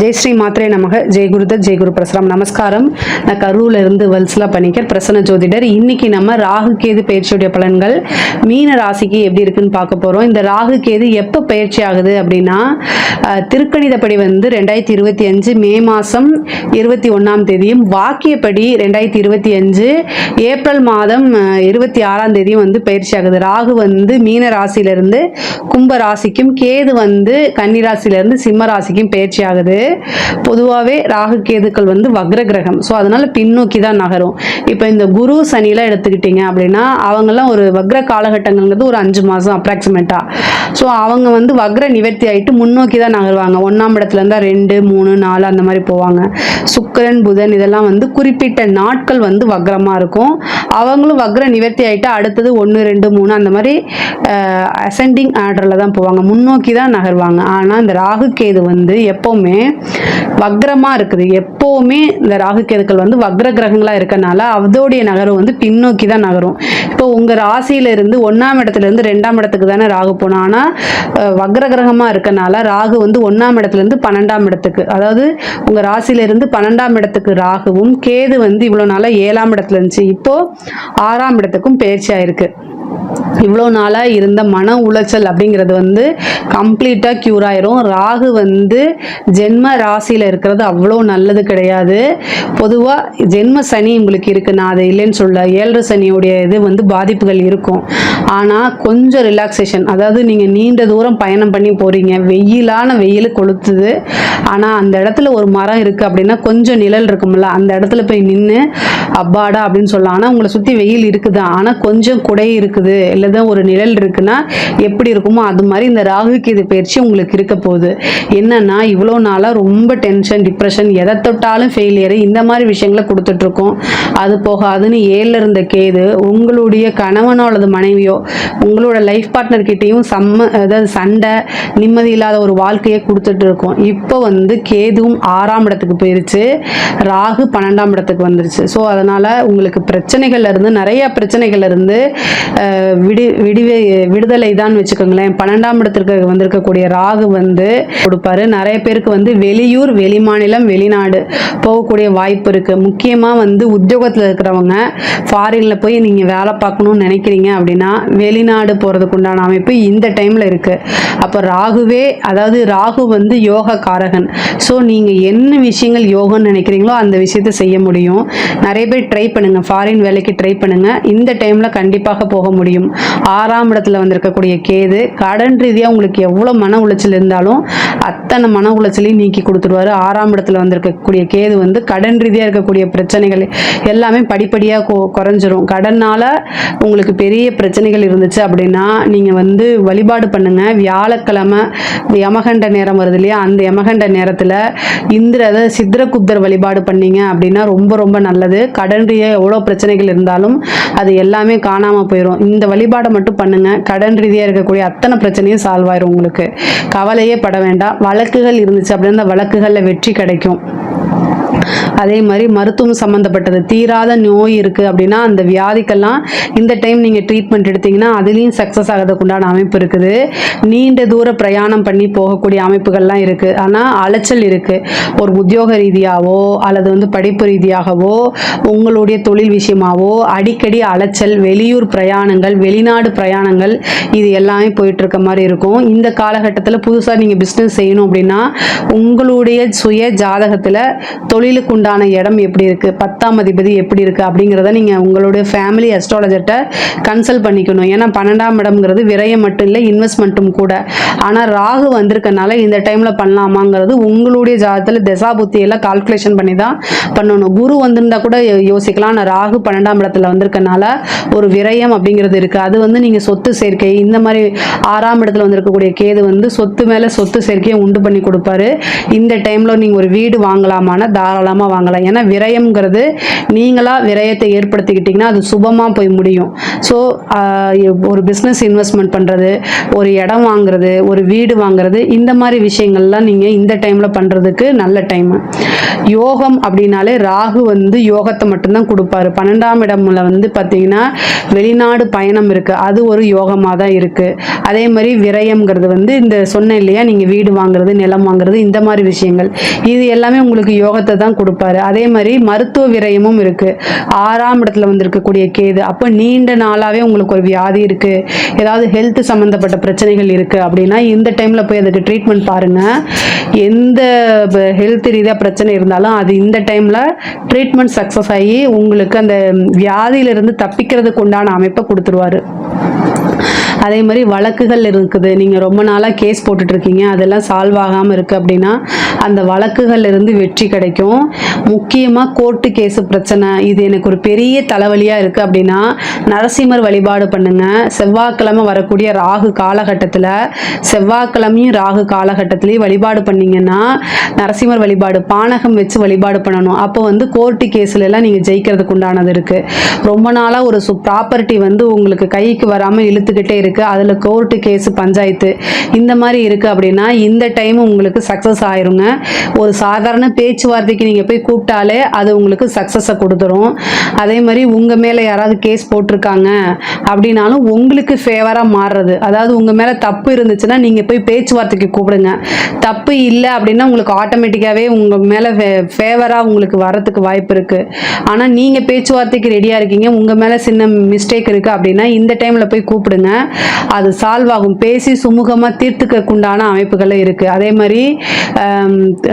ஜெய் ஸ்ரீ மாத்ரே நமக. ஜெய் குருதத், ஜெய் குரு பிரசரம். நமஸ்காரம். நான் கரூர்ல இருந்து வல்சலா பணிக்கர், பிரசன்ன ஜோதிடர். இன்னைக்கு நம்ம ராகு கேது பயிற்சியுடைய பலன்கள் மீன ராசிக்கு எப்படி இருக்குன்னு பார்க்க போறோம். இந்த ராகு கேது எப்போ பயிற்சி ஆகுது அப்படின்னா, திருக்கணிதப்படி 2025 மே மாதம் 21ஆம் தேதியும், வாக்கியப்படி 2025 ஏப்ரல் மாதம் 26ஆம் தேதியும் பயிற்சி ஆகுது. ராகு மீன ராசியிலிருந்து கும்ப ராசிக்கும், கேது கன்னி ராசியிலிருந்து சிம்ம ராசிக்கும் பயிற்சி ஆகுது. பொதுவாகவே ராகு கேதுக்கள் வக்ர கிரகம். ஸோ அதனால பின்னோக்கி தான் நகரும். இப்போ இந்த குரு சனிலாம் எடுத்துக்கிட்டீங்க அப்படின்னா, அவங்கெல்லாம் ஒரு வக்ர காலகட்டங்கள்ங்கிறது ஒரு 5 மாதம் அப்ராக்சிமேட்டா. ஸோ அவங்க வக்ர நிவர்த்தி ஆகிட்டு முன்னோக்கி தான் நகருவாங்க. 1ஆம் இடத்துல இருந்தால் 2, 3, 4 அந்த மாதிரி போவாங்க. சுக்கிரன், புதன் இதெல்லாம் குறிப்பிட்ட நாட்கள் வக்ரமாக இருக்கும். அவங்களும் வக்ர நிவர்த்தி ஆகிட்டு அடுத்தது 1, 2, 3 அந்த மாதிரி அசெண்டிங் ஆர்டரில் தான் போவாங்க, முன்னோக்கி தான் நகருவாங்க. ஆனால் இந்த ராகு கேது எப்போவுமே வக்ரமாக இருக்குது. எப்போவுமே இந்த ராகு கேதுக்கள் வக்ர கிரகங்களாக இருக்கனால அதோடைய நகரம் பின்னோக்கி தான் நகரும். இப்போ உங்கள் ராசியிலிருந்து 1ஆம் இடத்துலேருந்து 2ஆம் இடத்துக்கு தானே ராகு போனோம். ஆனால் வக்ர கிரகமாக இருக்கனால ராகு 1ஆம் இடத்துலேருந்து 12ஆம் இடத்துக்கு, அதாவது உங்கள் ராசியிலிருந்து 12ஆம் இடத்துக்கு ராகுவும், கேது இவ்வளோ நாளாக 7ஆம் இடத்துல இருந்துச்சு, இப்போது 6ஆம் இடத்துக்கும் பயிற்சி ஆயிருக்கு. இவ்வளோ நாளாக இருந்த மன உளைச்சல் அப்படிங்கிறது கம்ப்ளீட்டாக க்யூர் ஆயிரும். ராகு ஜென்ம ராசியில் இருக்கிறது அவ்வளோ நல்லது கிடையாது. பொதுவாக ஜென்ம சனி உங்களுக்கு இருக்குது, நான் அதை இல்லைன்னு சொல்ல. 7 சனியோடைய இது பாதிப்புகள் இருக்கும். ஆனால் கொஞ்சம் ரிலாக்ஸேஷன், அதாவது நீங்கள் நீண்ட தூரம் பயணம் பண்ணி போகிறீங்க, வெயில் கொளுத்துது. ஆனால் அந்த இடத்துல ஒரு மரம் இருக்குது அப்படின்னா கொஞ்சம் நிழல் இருக்கும்ல, அந்த இடத்துல போய் நின்று அப்பாடா அப்படின்னு சொல்லலாம். ஆனால் உங்களை சுற்றி வெயில் இருக்குதா, ஆனால் கொஞ்சம் குடை இருக்குது, இல்லைதான் ஒரு நிழல் இருக்குன்னா எப்படி இருக்குமோ அது மாதிரி இந்த ராகு கேது பயிற்சி உங்களுக்கு இருக்க போகுது. என்னன்னா, இவ்வளோ நாளாக ரொம்ப டென்ஷன், டிப்ரெஷன், எதை தொட்டாலும் ஃபெயிலியர், இந்த மாதிரி விஷயங்களை கொடுத்துட்ருக்கோம். அது போகாதுன்னு 7ல் இருந்த கேது உங்களுடைய கணவனோ அல்லது மனைவியோ உங்களோட லைஃப் பார்ட்னர்கிட்டையும் அதாவது சண்டை, நிம்மதி இல்லாத ஒரு வாழ்க்கையை கொடுத்துட்டு இருக்கோம். இப்போ கேதுவும் 6ஆம் இடத்துக்கு போயிருச்சு, ராகு 12ஆம் இடத்துக்கு வந்துருச்சு. ஸோ அதனால் உங்களுக்கு பிரச்சனைகள்ல இருந்து, நிறைய பிரச்சனைகள்ல இருந்து விடுதலை தான் வச்சுக்கோங்களேன். 12ஆம் இடத்திற்கு வந்திருக்கக்கூடிய ராகு கொடுப்பாரு. நிறைய பேருக்கு வெளியூர், வெளிமாநிலம், வெளிநாடு போகக்கூடிய வாய்ப்பு இருக்குது. முக்கியமாக உத்தியோகத்தில் இருக்கிறவங்க ஃபாரினில் போய் நீங்கள் வேலை பார்க்கணும்னு நினைக்கிறீங்க அப்படின்னா வெளிநாடு போகிறதுக்கு உண்டான அமைப்பு இந்த டைமில் இருக்குது. அப்போ ராகுவே, அதாவது ராகு யோக காரகன். ஸோ நீங்கள் என்ன விஷயங்கள் யோகன்னு நினைக்கிறீங்களோ அந்த விஷயத்தை செய்ய முடியும். நிறைய பேர் ட்ரை பண்ணுங்கள், ஃபாரின் வேலைக்கு ட்ரை பண்ணுங்கள். இந்த டைமில் கண்டிப்பாக போக முடியும். 6ஆம் இடத்துல வந்திருக்கக்கூடிய கேது கடன் ரீதியாக உங்களுக்கு எவ்வளோ மன உளைச்சல் இருந்தாலும் அத்தனை மன உளைச்சலையும் நீக்கி கொடுத்துருவாரு. 6ஆம் இடத்துல வந்திருக்கக்கூடிய கேது கடன் ரீதியாக இருக்கக்கூடிய பிரச்சனைகள் எல்லாமே படிப்படியாக குறைஞ்சிரும். கடனால் உங்களுக்கு பெரிய பிரச்சனைகள் இருந்துச்சு அப்படின்னா நீங்கள் வழிபாடு பண்ணுங்க. வியாழக்கிழமை யமகண்ட நேரம் வருது இல்லையா, அந்த யமகண்ட நேரத்தில் சித்திரகுப்தர் வழிபாடு பண்ணீங்க அப்படின்னா ரொம்ப ரொம்ப நல்லது. கடன் ரீதியாக எவ்வளோ பிரச்சனைகள் இருந்தாலும் அது எல்லாமே காணாமல் போயிடும். இந்த வழிபாடை மட்டும் பண்ணுங்க, கடன் ரீதியாக இருக்கக்கூடிய அத்தனை பிரச்சனையும் சால்வ் ஆயிரும். உங்களுக்கு கவலையே பட வேண்டாம். வழக்குகள் இருந்துச்சு அப்படின்னா அந்த வழக்குகளில் வெற்றி கிடைக்கும். அதே மாதிரி மருத்துவம் சம்மந்தப்பட்டது, தீராத நோய் இருக்குது அப்படின்னா அந்த வியாதிக்கெல்லாம் இந்த டைம் நீங்கள் ட்ரீட்மெண்ட் எடுத்தீங்கன்னா அதுலேயும் சக்ஸஸ் ஆகிறதுக்கு உண்டான அமைப்பு இருக்குது. நீண்ட தூர பிரயாணம் பண்ணி போகக்கூடிய அமைப்புகள்லாம் இருக்குது. ஆனால் அலைச்சல் இருக்குது. ஒரு உத்தியோக ரீதியாகவோ அல்லது படிப்பு ரீதியாகவோ உங்களுடைய தொழில் விஷயமாவோ அடிக்கடி அலைச்சல், வெளியூர் பிரயாணங்கள், வெளிநாடு பிரயாணங்கள், இது எல்லாமே போயிட்டு இருக்க மாதிரி இருக்கும். இந்த காலகட்டத்தில் புதுசாக நீங்கள் பிஸ்னஸ் செய்யணும் அப்படின்னா உங்களுடைய சுய ஜாதகத்தில் தொழிலுக்கு உண்டான இடம் எப்படி இருக்கு, 10ஆம் அதிபதி எப்படி இருக்கு அப்படிங்கிறத நீங்க உங்களுடைய ஃபேமிலி அஸ்ட்ராலஜர்ட்ட கன்சல்ட் பண்ணிக்கணும். ஏன்னா 12ஆம் இடம்ங்கிறது விரயம் மட்டும் இல்லை, இன்வெஸ்ட்மெண்ட்டும் கூட. ஆனால் ராகு வந்திருக்கனால இந்த டைம்ல பண்ணலாமாங்கிறது உங்களுடைய ஜாதகத்தில் தசாபுத்தி எல்லாம் கால்குலேஷன் பண்ணி தான் பண்ணணும். குரு வந்திருந்தா கூட யோசிக்கலாம். ஆனால் ராகு 12ஆம் இடத்துல வந்திருக்கனால ஒரு விரயம் அப்படிங்கிறது இருக்கு. அது நீங்க சொத்து சேர்க்கை, இந்த மாதிரி 6ஆம் இடத்துல வந்திருக்கக்கூடிய கேது சொத்து மேல சொத்து சேர்க்கையை உண்டு பண்ணி கொடுப்பாரு. இந்த டைம்ல நீங்க ஒரு வீடு வாங்கலாமான தாராளமாக வாங்கலாம். ஏன்னா விரயம்ங்கிறது நீங்களா விரயத்தை ஏற்படுத்திக்கிட்டீங்கன்னா அது சுபமாக போய் முடியும். ஸோ ஒரு பிஸ்னஸ் இன்வெஸ்ட்மெண்ட் பண்ணுறது, ஒரு இடம் வாங்குறது, ஒரு வீடு வாங்குறது, இந்த மாதிரி விஷயங்கள்லாம் நீங்கள் இந்த டைமில் பண்ணுறதுக்கு நல்ல டைமு. யோகம் அப்படின்னாலே ராகு வந்து யோகத்தை மட்டும்தான் கொடுப்பாரு. 12ஆம் இடம்ல வந்து பார்த்தீங்கன்னா வெளிநாடு பயணம் இருக்குது, அது ஒரு யோகமாக தான் இருக்குது. அதே மாதிரி விரயம்ங்கிறது வந்து இந்த சொன்ன இல்லையா, நீங்கள் வீடு வாங்குறது, நிலம் வாங்குறது, இந்த மாதிரி விஷயங்கள் இது எல்லாமே உங்களுக்கு யோகத்தை தான் கொடுப்பாரு. அதே மாதிரி மருத்துவ விரயமும் இருக்குது. 6ஆம் இடத்துல வந்து இருக்கக்கூடிய கேது, அப்போ நீண்ட நாளாகவே உங்களுக்கு ஒரு வியாதி இருக்குது, ஏதாவது ஹெல்த் சம்மந்தப்பட்ட பிரச்சனைகள் இருக்குது அப்படின்னா இந்த டைமில் போய் அதுக்கு ட்ரீட்மெண்ட் பாருங்கள். எந்த ஹெல்த் ரீதியாக பிரச்சனை இருந்தாலும் அது இந்த டைமில் ட்ரீட்மெண்ட் சக்ஸஸ் ஆகி உங்களுக்கு அந்த வியாதியிலிருந்து தப்பிக்கிறதுக்கு உண்டான அமைப்பை கொடுத்துருவாரு. அதே மாதிரி வழக்குகள் இருக்குது, நீங்கள் ரொம்ப நாளாக கேஸ் போட்டுட்ருக்கீங்க, அதெல்லாம் சால்வ் ஆகாமல் இருக்குது அப்படின்னா அந்த வழக்குகள் இருந்து வெற்றி கிடைக்கும். முக்கியமாக கோர்ட்டு கேஸு பிரச்சனை, இது எனக்கு ஒரு பெரிய தலைவலியாக இருக்குது அப்படின்னா நரசிம்மர் வழிபாடு பண்ணுங்கள். செவ்வாய்க்கிழமை வரக்கூடிய ராகு காலகட்டத்தில், செவ்வாய்க்கிழமையும் ராகு காலகட்டத்திலையும் வழிபாடு பண்ணிங்கன்னா நரசிம்மர் வழிபாடு, பானகம் வச்சு வழிபாடு பண்ணணும். அப்போ வந்து கோர்ட்டு கேஸ்லலாம் நீங்கள் ஜெயிக்கிறதுக்கு உண்டானது இருக்குது. ரொம்ப நாளாக ஒரு ப்ராப்பர்ட்டி வந்து உங்களுக்கு கைக்கு வராமல் இழுத்துக்கிட்டே இருக்குது, அதில் கோர்ட்டு கேஸு பஞ்சாயத்து இந்த மாதிரி இருக்குது அப்படின்னா இந்த டைம் உங்களுக்கு சக்ஸஸ் ஆயிருங்க. ஒரு சாதாரண பேச்சுவார்த்தைக்கு நீங்கள் போய் கூப்பிட்டாலே அது உங்களுக்கு சக்ஸஸை கொடுத்துரும். அதே மாதிரி உங்கள் மேலே யாராவது கேஸ் போட்டிருக்காங்க அப்படின்னாலும் உங்களுக்கு ஃபேவராக மாறுறது, அதாவது உங்கள் மேலே தப்பு இருந்துச்சுன்னா நீங்கள் போய் பேச்சுவார்த்தைக்கு கூப்பிடுங்க. தப்பு இல்லை அப்படின்னா உங்களுக்கு ஆட்டோமேட்டிக்காகவே உங்கள் மேலே ஃபேவராக உங்களுக்கு வரத்துக்கு வாய்ப்பு இருக்குது. ஆனால் நீங்கள் பேச்சுவார்த்தைக்கு ரெடியாக இருக்கீங்க, உங்கள் மேலே சின்ன மிஸ்டேக் இருக்குது அப்படின்னா இந்த டைமில் போய் கூப்பிடுங்க, அது சால்வ் ஆகும். பேசி சுமூகமாக தீர்த்துக்குண்டான அமைப்புகள் இருக்குது. அதே மாதிரி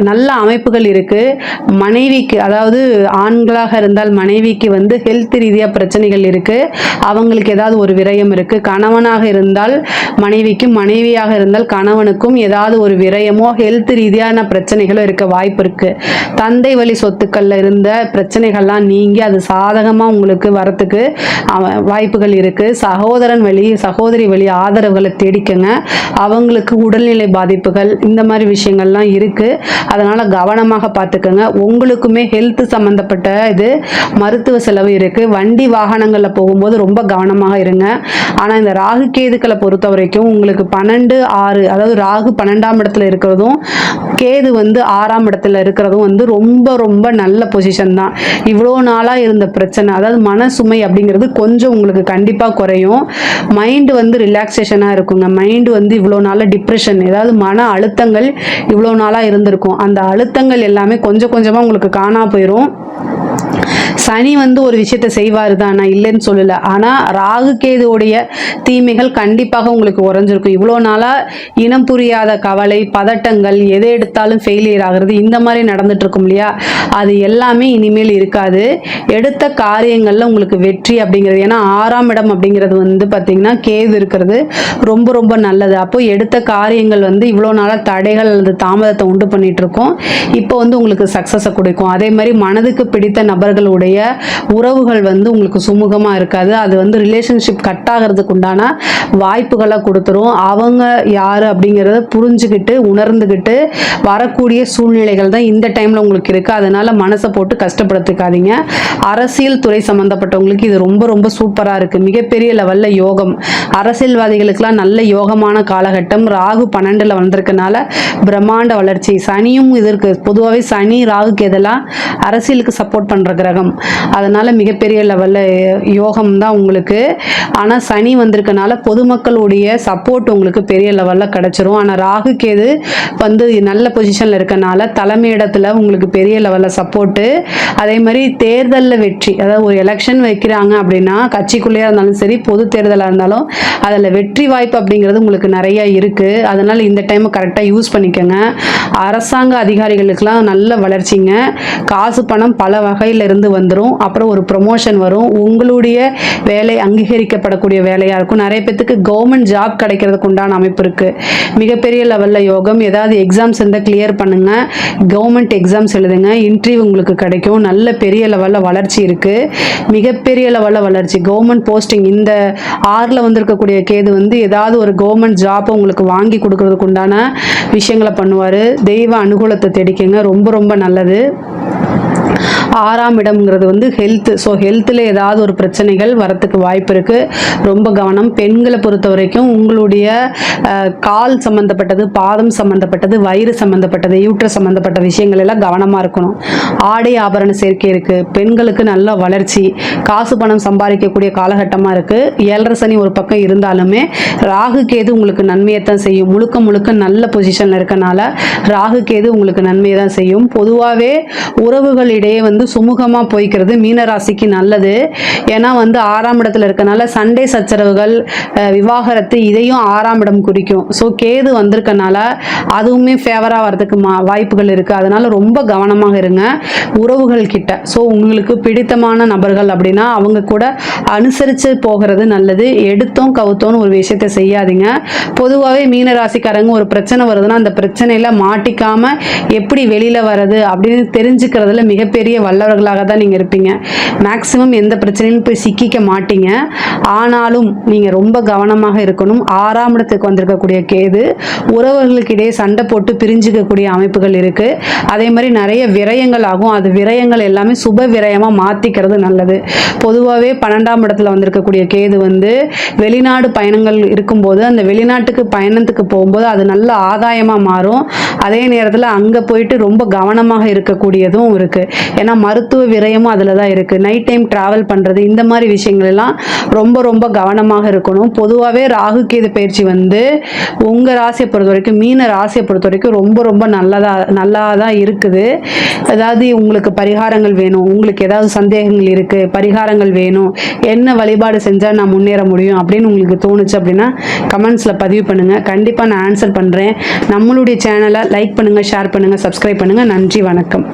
நல்ல அமைப்புகள் இருக்குது. மனைவிக்கு, அதாவது ஆண்களாக இருந்தால் மனைவிக்கு வந்து ஹெல்த் ரீதியாக பிரச்சனைகள் இருக்குது, அவங்களுக்கு ஏதாவது ஒரு விரயம் இருக்குது. கணவனாக இருந்தால் மனைவிக்கும், மனைவியாக இருந்தால் கணவனுக்கும் ஏதாவது ஒரு விரயமோ ஹெல்த் ரீதியான பிரச்சனைகளோ இருக்க வாய்ப்பு இருக்குது. தந்தை வழி சொத்துக்களில் இருந்த பிரச்சனைகள்லாம் நீங்கி அது சாதகமாக உங்களுக்கு வரத்துக்கு வாய்ப்புகள் இருக்குது. சகோதரன் வழி, சகோதரி வழி ஆதரவுகளை தேடிக்கங்க. அவங்களுக்கு உடல்நிலை பாதிப்புகள் இந்த மாதிரி விஷயங்கள்லாம் இருக்குது, அதனால் கவனமாக பார்த்துக்கோங்க. உங்களுக்குமே ஹெல்த் சம்மந்தப்பட்ட இது மருத்துவ செலவு இருக்குது. வண்டி வாகனங்களில் போகும்போது ரொம்ப கவனமாக இருங்க. ஆனால் இந்த ராகு கேதுக்களை பொறுத்த வரைக்கும் உங்களுக்கு 12-6, அதாவது ராகு 12ஆம் இடத்துல இருக்கிறதும் கேது வந்து 6ஆம் இடத்துல இருக்கிறதும் வந்து ரொம்ப ரொம்ப நல்ல பொசிஷன் தான். இவ்வளோ நாளாக இருந்த பிரச்சனை, அதாவது மனசுமை அப்படிங்கிறது கொஞ்சம் உங்களுக்கு கண்டிப்பாக குறையும். மைண்டு வந்து ரிலாக்ஸேஷனாக இருக்குங்க. மைண்டு வந்து இவ்வளோ நாளாக டிப்ரெஷன், ஏதாவது மன அழுத்தங்கள் இவ்வளோ நாளாக இருந்திருக்கும், அந்த அழுத்தங்கள் எல்லாமே கொஞ்சம் கொஞ்சமாக உங்களுக்கு காணா போயிடும். சனி வந்து ஒரு விஷயத்தை செய்வார் தான், நான் இல்லைன்னு சொல்லலை. ஆனால் ராகு கேதுவோடைய தீமைகள் கண்டிப்பாக உங்களுக்கு உறைஞ்சிருக்கும். இவ்வளோ நாளாக இனம் புரியாத கவலை, பதட்டங்கள், எதை எடுத்தாலும் ஃபெயிலியர் ஆகிறது, இந்த மாதிரி நடந்துட்டு இருக்கும் இல்லையா, அது எல்லாமே இனிமேல் இருக்காது. எடுத்த காரியங்களில் உங்களுக்கு வெற்றி அப்படிங்கிறது, ஏன்னா 6ஆம் இடம் அப்படிங்கிறது வந்து பார்த்திங்கன்னா கேது இருக்கிறது ரொம்ப ரொம்ப நல்லது. அப்போ எடுத்த காரியங்கள் வந்து இவ்வளோ நாளாக தடைகள் அல்லது தாமதத்தை உண்டு பண்ணிட்டு இருக்கோம், இப்போ வந்து உங்களுக்கு சக்ஸஸை கொடுக்கும். அதே மாதிரி மனதுக்கு பிடித்த நபர்களுடைய உறவுகள் வந்து உங்களுக்கு சுமூகமாக இருக்காது, அது வந்து ரிலேஷன்ஷிப் கட் ஆகிறதுக்கு உண்டான வாய்ப்புகளை கொடுத்துரும். அவங்க யார் அப்படிங்கிறத புரிஞ்சுக்கிட்டு உணர்ந்துக்கிட்டு வரக்கூடிய சூழ்நிலைகள் தான் இந்த டைமில் உங்களுக்கு இருக்குது. அதனால் மனசை போட்டு கஷ்டப்படுத்திக்காதீங்க. அரசியல் துறை சம்மந்தப்பட்டவங்களுக்கு இது ரொம்ப ரொம்ப சூப்பராக இருக்குது, மிகப்பெரிய லெவலில் யோகம். அரசியல்வாதிகளுக்கெல்லாம் நல்ல யோகமான காலகட்டம். ராகு 12ல் வந்திருக்கனால பிரம்மாண்ட வளர்ச்சி. சனியும் இதற்கு பொதுவாகவே சனி ராகுக்கு எதெல்லாம் அரசியலுக்கு சப்போர்ட் பண்ணுற கிரகம், அதனால் மிகப்பெரிய லெவலில் யோகம் தான் உங்களுக்கு. ஆனால் சனி வந்திருக்கனால பொதுமக்களுடைய சப்போர்ட் உங்களுக்கு பெரிய லெவலில் கிடச்சிரும். ஆனால் ராகு கேது வந்து நல்ல பொசிஷனில் இருக்கனால தலைமையிடத்தில் உங்களுக்கு பெரிய லெவலில் சப்போர்ட்டு. அதே மாதிரி தேர்தலில் வெற்றி, அதாவது ஒரு எலெக்ஷன் வைக்கிறாங்க அப்படின்னா கட்சிக்குள்ளேயே இருந்தாலும் சரி, பொது தேர்தலாக இருந்தாலும் அதில் வெற்றி வாய்ப்பு அப்படிங்கிறது உங்களுக்கு நிறைய இருக்குது. அதனால் இந்த டைமை கரெக்டாக யூஸ் பண்ணிக்கோங்க. அரசாங்க அதிகாரிகளுக்கெல்லாம் நல்ல வளர்ச்சிங்க. காசு பணம் பல வகையில் இருந்து வந்துடும். அப்புறம் ஒரு ப்ரொமோஷன் வரும், உங்களுடைய வேலை அங்கீகரிக்கப்படக்கூடிய வேலையாக இருக்கும். நிறைய பேத்துக்கு கவர்மெண்ட் ஜாப் கிடைக்கிறதுக்கு உண்டான அமைப்பு இருக்குது. மிகப்பெரிய லெவலில் யோகம். ஏதாவது எக்ஸாம்ஸ் இருந்தால் கிளியர் பண்ணுங்கள், கவர்மெண்ட் எக்ஸாம்ஸ் எழுதுங்க, இன்டர்வியூ உங்களுக்கு கிடைக்கும். நல்ல பெரிய லெவலில் வளர்ச்சி இருக்குது, மிகப்பெரிய லெவலில் வளர்ச்சி. கவர்மெண்ட் போஸ்டிங், இந்த 6ல் வந்திருக்கக்கூடிய கேது வந்து ஏதாவது ஒரு கவர்மெண்ட் ஜாப்பை உங்களுக்கு வாங்கி கொடுக்கறதுக்கு உண்டான விஷயங்களை பண்ணுவார். தெய்வ அனுகூலத்தை தேடிக்கங்க, ரொம்ப ரொம்ப நல்லது. 6ஆம் இடம்ங்கிறது வந்து ஹெல்த். ஸோ ஹெல்த்தில் ஏதாவது ஒரு பிரச்சனைகள் வரத்துக்கு வாய்ப்பு இருக்குது. ரொம்ப கவனம். பெண்களை பொறுத்த வரைக்கும் உங்களுடைய கால் சம்மந்தப்பட்டது, பாதம் சம்மந்தப்பட்டது, வயிறு சம்மந்தப்பட்டது, யூட்ரஸ் சம்மந்தப்பட்ட விஷயங்கள் எல்லாம் கவனமாக இருக்கணும். ஆடை ஆபரண சேர்க்கை இருக்குது. பெண்களுக்கு நல்ல வளர்ச்சி, காசு பணம் சம்பாதிக்கக்கூடிய காலகட்டமாக இருக்குது. 7.5 சனி ஒரு பக்கம் இருந்தாலுமே ராகு கேது உங்களுக்கு நன்மையை தான் செய்யும். முழுக்க முழுக்க நல்ல பொசிஷனில் இருக்கனால ராகு கேது உங்களுக்கு நன்மையை தான் செய்யும். பொதுவாகவே உறவுகளிடையே வந்து சுமூகமாக போய்க்கிறது மீனராசிக்கு நல்லது. ஏன்னா வந்து 6ஆம் இடத்துல இருக்கனால சண்டை சச்சரவுகள், விவாகரத்து இதையும் 6ஆம் இடம் குறிக்கும். ஸோ கேது வந்திருக்கனால அதுவுமே ஃபேவராக வரதுக்கு வாய்ப்புகள் இருக்குது. அதனால ரொம்ப கவனமாக இருங்க உறவுகள் கிட்ட. ஸோ உங்களுக்கு பிடித்தமான நபர்கள் அப்படின்னா அவங்க கூட அனுசரித்து போகிறது நல்லது. எடுத்தோம் கவுத்தோன்னு ஒரு விஷயத்தை செய்யாதீங்க. பொதுவாகவே மீனராசிக்காரங்க ஒரு பிரச்சனை வருதுன்னா அந்த பிரச்சனையில் மாட்டிக்காமல் எப்படி வெளியில் வர்றது அப்படின்னு தெரிஞ்சுக்கிறதுல மிகப்பெரிய வல்லவர்களாக தான் நீங்கள் இருப்பீங்க. மேக்சிமம் எந்த பிரச்சனையும் போய் சிக்கிக்க மாட்டீங்க. ஆனாலும் நீங்கள் ரொம்ப கவனமாக இருக்கணும். 6ஆம் இடத்துக்கு வந்திருக்கக்கூடிய கேது உறவுகளுக்கிடையே சண்டை போட்டு பிரிஞ்சுக்கக்கூடிய அமைப்புகள் இருக்குது. அதே மாதிரி நிறைய விரயங்கள் ஆகும். அது விரயங்கள் எல்லாமே சுப விரயமாக மாற்றிக்கிறது நல்லது. பொதுவாகவே 12ஆம் இடத்துல வந்திருக்கக்கூடிய கேது வந்து வெளிநாடு பயணங்கள் இருக்கும்போது அந்த வெளிநாட்டுக்கு பயணத்துக்கு போகும்போது அது நல்ல ஆதாயமாக மாறும். அதே நேரத்தில் அங்கே போயிட்டு ரொம்ப கவனமாக இருக்கக்கூடியதும் இருக்குது. ஏன்னா மருத்துவ விரயமும் அதில் தான் இருக்குது. நைட் டைம் ட்ராவல் பண்ணுறது இந்த மாதிரி விஷயங்கள் எல்லாம் ரொம்ப ரொம்ப கவனமாக இருக்கணும். பொதுவாகவே ராகு கேது பயிற்சி வந்து உங்கள் ராசியை பொறுத்த வரைக்கும், மீன ராசியை பொறுத்த வரைக்கும் ரொம்ப ரொம்ப நல்லா தான் இருக்குது. அதாவது உங்களுக்கு பரிகாரங்கள் வேணும், உங்களுக்கு ஏதாவது சந்தேகங்கள் இருக்குது, பரிகாரங்கள் வேணும், என்ன வழிபாடு செஞ்சால் நான் முன்னேற முடியும் அப்படின்னு உங்களுக்கு தோணுச்சு அப்படின்னா கமெண்ட்ஸில் பதிவு பண்ணுங்கள். கண்டிப்பாக நான் ஆன்சர் பண்ணுறேன். நம்மளுடைய சேனலை லைக் பண்ணுங்கள், ஷேர் பண்ணுங்கள், சப்ஸ்கிரைப் பண்ணுங்கள். நன்றி, வணக்கம்.